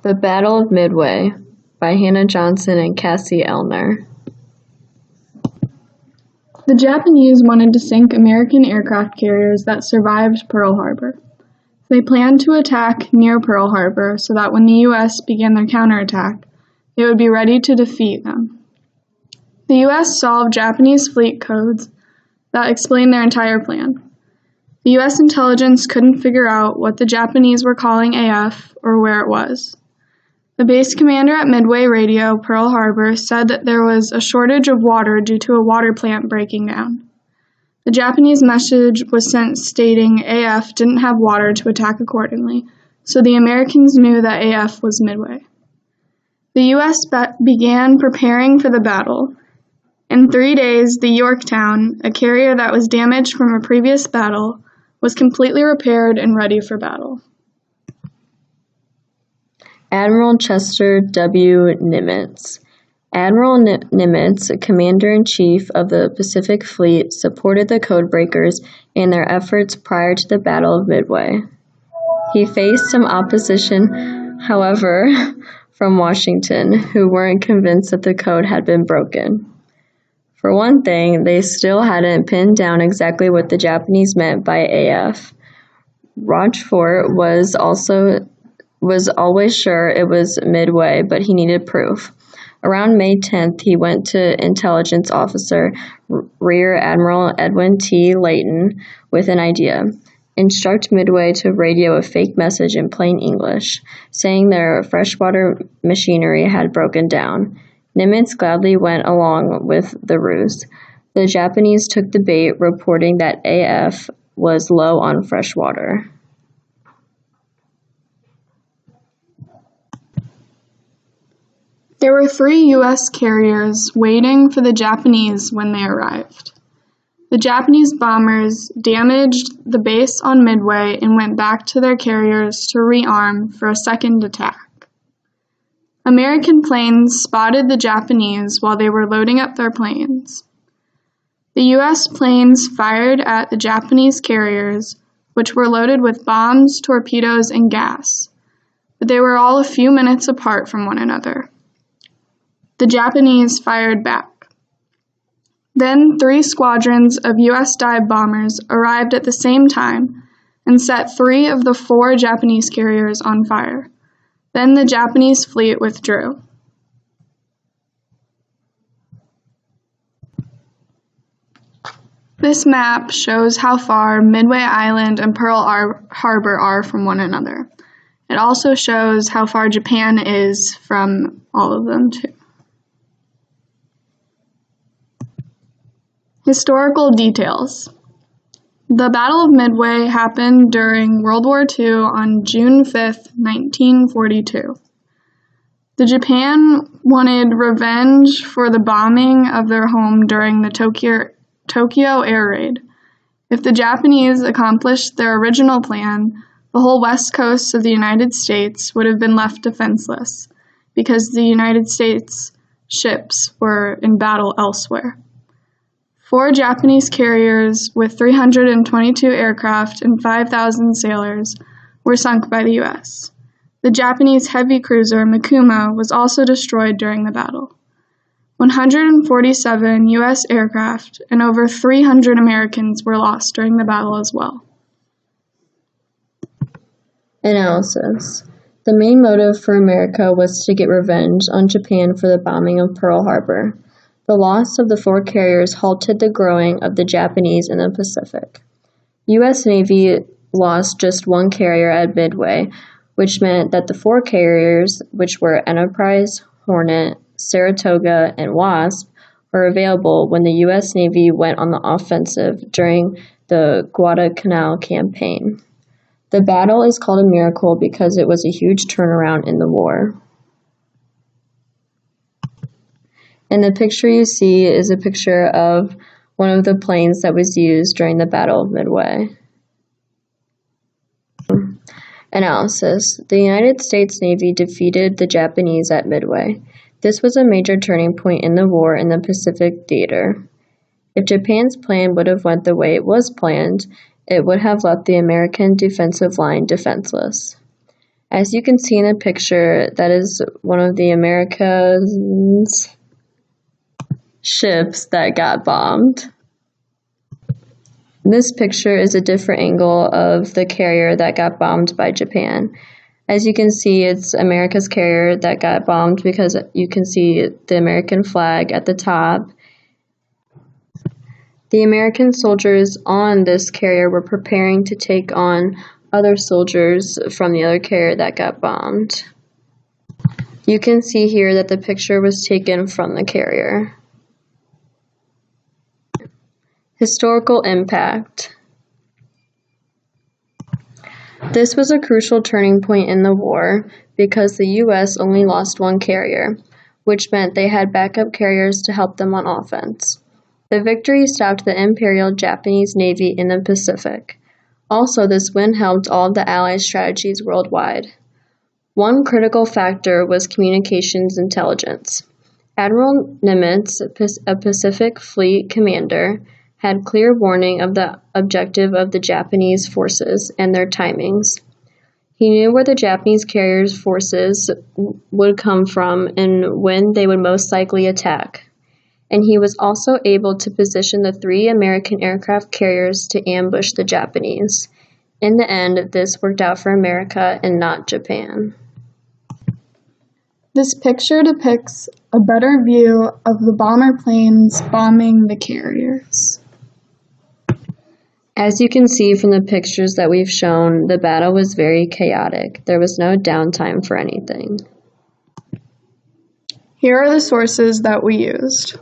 The Battle of Midway by Hannah Johnson and Cassie Elner. The Japanese wanted to sink American aircraft carriers that survived Pearl Harbor. They planned to attack near Pearl Harbor so that when the U.S. began their counterattack, they would be ready to defeat them. The U.S. solved Japanese fleet codes that explained their entire plan. The U.S. intelligence couldn't figure out what the Japanese were calling AF or where it was. The base commander at Midway Radio, Pearl Harbor, said that there was a shortage of water due to a water plant breaking down. The Japanese message was sent stating AF didn't have water to attack accordingly, so the Americans knew that AF was Midway. The U.S. began preparing for the battle. In 3 days, the Yorktown, a carrier that was damaged from a previous battle, was completely repaired and ready for battle. Admiral Chester W. Nimitz. Admiral Nimitz, Commander-in-Chief of the Pacific Fleet, supported the codebreakers in their efforts prior to the Battle of Midway. He faced some opposition, however, from Washington, who weren't convinced that the code had been broken. For one thing, they still hadn't pinned down exactly what the Japanese meant by AF. Rochefort was always sure it was Midway, but he needed proof. Around May 10th, he went to intelligence officer Rear Admiral Edwin T. Layton with an idea. Instruct Midway to radio a fake message in plain English, saying their freshwater machinery had broken down. Nimitz gladly went along with the ruse. The Japanese took the bait, reporting that AF was low on fresh water. There were 3 U.S. carriers waiting for the Japanese when they arrived. The Japanese bombers damaged the base on Midway and went back to their carriers to rearm for a second attack. American planes spotted the Japanese while they were loading up their planes. The U.S. planes fired at the Japanese carriers, which were loaded with bombs, torpedoes, and gas, but they were all a few minutes apart from one another. The Japanese fired back. Then 3 squadrons of U.S. dive bombers arrived at the same time and set 3 of the 4 Japanese carriers on fire. Then the Japanese fleet withdrew. This map shows how far Midway Island and Pearl Harbor are from one another. It also shows how far Japan is from all of them, too. Historical details. The Battle of Midway happened during World War II on June 5, 1942. The Japan wanted revenge for the bombing of their home during the Tokyo air raid. If the Japanese accomplished their original plan, the whole west coast of the United States would have been left defenseless because the United States ships were in battle elsewhere. 4 Japanese carriers with 322 aircraft and 5,000 sailors were sunk by the U.S. The Japanese heavy cruiser Mikuma was also destroyed during the battle. 147 U.S. aircraft and over 300 Americans were lost during the battle as well. Analysis. The main motive for America was to get revenge on Japan for the bombing of Pearl Harbor. The loss of the 4 carriers halted the growing of the Japanese in the Pacific. U.S. Navy lost just 1 carrier at Midway, which meant that the 4 carriers, which were Enterprise, Hornet, Saratoga, and Wasp, were available when the U.S. Navy went on the offensive during the Guadalcanal campaign. The battle is called a miracle because it was a huge turnaround in the war. And the picture you see is a picture of one of the planes that was used during the Battle of Midway. Analysis. The United States Navy defeated the Japanese at Midway. This was a major turning point in the war in the Pacific theater. If Japan's plan would have went the way it was planned, it would have left the American defensive line defenseless. As you can see in the picture, that is one of the America's ships that got bombed. This picture is a different angle of the carrier that got bombed by Japan. As you can see, it's America's carrier that got bombed because you can see the American flag at the top. The American soldiers on this carrier were preparing to take on other soldiers from the other carrier that got bombed. You can see here that the picture was taken from the carrier. Historical impact. This was a crucial turning point in the war because the U.S. only lost one carrier, which meant they had backup carriers to help them on offense. The victory stopped the Imperial Japanese Navy in the Pacific. Also, this win helped all of the Allies' strategies worldwide. One critical factor was communications intelligence. Admiral Nimitz, a Pacific Fleet commander, had clear warning of the objective of the Japanese forces and their timings. He knew where the Japanese carriers' forces would come from and when they would most likely attack. And he was also able to position the 3 American aircraft carriers to ambush the Japanese. In the end, this worked out for America and not Japan. This picture depicts a better view of the bomber planes bombing the carriers. As you can see from the pictures that we've shown, the battle was very chaotic. There was no downtime for anything. Here are the sources that we used.